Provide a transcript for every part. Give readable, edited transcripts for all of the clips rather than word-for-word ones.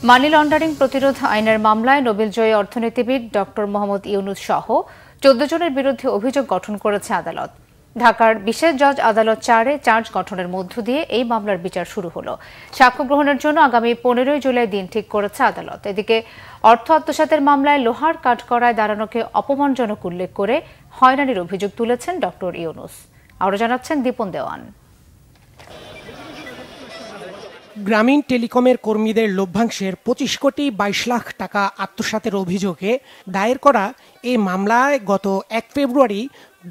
Money laundering প্রতিরোধ আইনের মামলায় নোবেলজয়ী অর্থনীতিবিদ ডক্টর মোহাম্মদ ইউনুস সহ 14 জনের বিরুদ্ধে অভিযোগ গঠন করেছে আদালত। ঢাকার বিশেষ জজ আদালত 4-এ চার্জ গঠনের মধ্য দিয়ে এই মামলার বিচার শুরু হলো। সাক্ষ্য গ্রহণের জন্য আগামী 15 জুলাই দিন ঠিক করেছে আদালত। এদিকে অর্থ আত্মসাতের মামলায় লোহার কাঠগড়ায় দাঁড়ানোকে অপমানজনক উল্লেখ করে হয়রানির অভিযোগ তুলেছেন ডক্টর ইউনুস। আরও জানাচ্ছেন দীপন দেওয়ান। গ্রামীণ টেলিকমের কর্মীদের লভ্যাংশের 25 কোটি 22 লাখ টাকা আত্মসাতের অভিযোগে দায়ের করা এই মামলায় গত 1 ফেব্রুয়ারি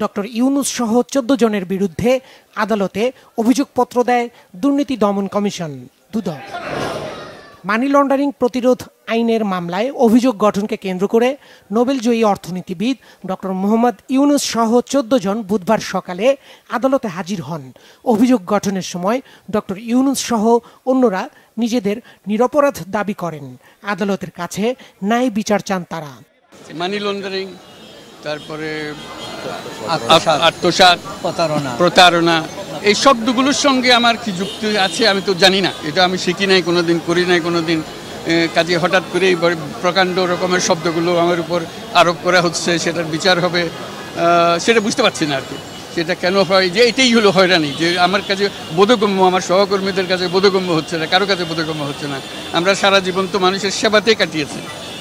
ডক্টর ইউনুস সহ 14 জনের বিরুদ্ধে আদালতে অভিযোগপত্র দেয় দুর্নীতি দমন কমিশন দুদক। মানি লন্ডারিং প্রতিরোধ আইনের মামলায় অভিযোগ গঠনকে কেন্দ্র করে নোবেলজয়ী অর্থনীতিবিদ ডক্টর মোহাম্মদ ইউনুস সহ 14 জন বুধবার সকালে আদালতে হাজির হন। অভিযোগ গঠনের সময় ডক্টর ইউনুস সহ অন্যরা নিজেদের নিরপরাধ দাবি করেন। আদালতের কাছে ন্যায় বিচার চান তারা। মানি লন্ডারিং, তারপরে আত্মসাৎ, প্রতারণা, এই শব্দগুলোর সঙ্গে আমার কি যুক্তি আছে আমি তো জানি না। এটা আমি শিখি নাই কোনোদিন, করি নাই কোনোদিন। কাজে হঠাৎ করে প্রকাণ্ড রকমের শব্দগুলো আমার উপর আরোপ করা হচ্ছে, সেটার বিচার হবে সেটা বুঝতে পারছি না আর কি। সেটা কেন হয় যে এটাই হলো হয়রানি, যে আমার কাছে বোধগম্য, আমার সহকর্মীদের কাছে বোধগম্য হচ্ছে না, কারো কাছে বোধগম্য হচ্ছে না। আমরা সারা জীবন তো মানুষের সেবাতেই কাটিয়েছি।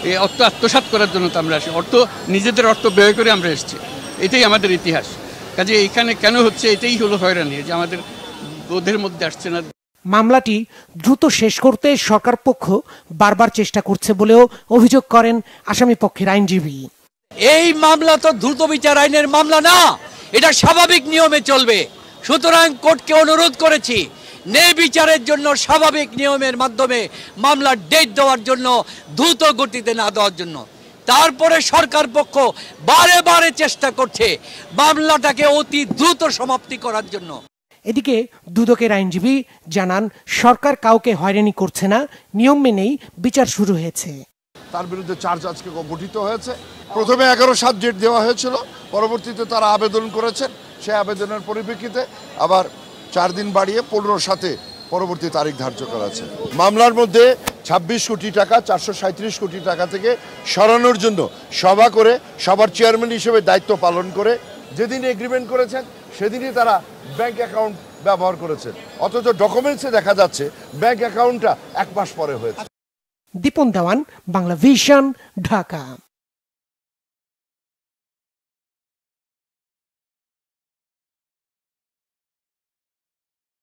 এই অর্থ আত্মসাৎ করার জন্য তো আমরা আসি, নিজেদের অর্থ ব্যয় করে আমরা এসেছি। এটাই আমাদের ইতিহাস। কাজে এইখানে কেন হচ্ছে এটাই হলো হয়রানি, যে আমাদের বোধের মধ্যে আসছে না। মামলাটি দ্রুত শেষ করতে সরকার পক্ষ বারবার চেষ্টা করছে বলেও অভিযোগ করেন আসামি পক্ষের আইনজীবী। এই মামলা তো দ্রুত বিচার আইনের মামলা না, এটা স্বাভাবিক নিয়মে চলবে। সুতরাং কোর্টকে অনুরোধ করেছি ন্যায় বিচারের জন্য স্বাভাবিক নিয়মের মাধ্যমে মামলার ডেট দেওয়ার জন্য, দ্রুত গতিতে না দেওয়ার জন্য। তারপরে সরকার পক্ষ বারে বারে চেষ্টা করছে মামলাটাকে অতি দ্রুত সমাপ্তি করার জন্য। এদিকে দুদকের আইনজীবী জানান, সরকার কাউকে হয়রানি করছে না, নিয়ম মেনেই বিচার শুরু হয়েছে। তার বিরুদ্ধে চার্জ আজকে গঠিত হয়েছে। প্রথমে 11/7 ডেট দেওয়া হয়েছিল, পরবর্তীতে তারা আবেদন করেছেন। সেই আবেদনের পরিপ্রেক্ষিতে আবার 4 দিন বাড়িয়ে 15/7 পরবর্তী তারিখ ধার্য করা আছে। মামলার মধ্যে 26 কোটি টাকা 437 কোটি টাকা থেকে সরানোর জন্য সভা করে সবার চেয়ারম্যান হিসেবে দায়িত্ব পালন করে যেদিন এগ্রিমেন্ট করেছেন সেদিনই তারা ব্যাংক অ্যাকাউন্ট ব্যবহার করেছেন, অথচ ডকুমেন্টসে দেখা যাচ্ছে ব্যাংক অ্যাকাউন্টটা 1 মাস পরে হয়েছে। দীপন দেওয়ান, বাংলা ভিশন, ঢাকা।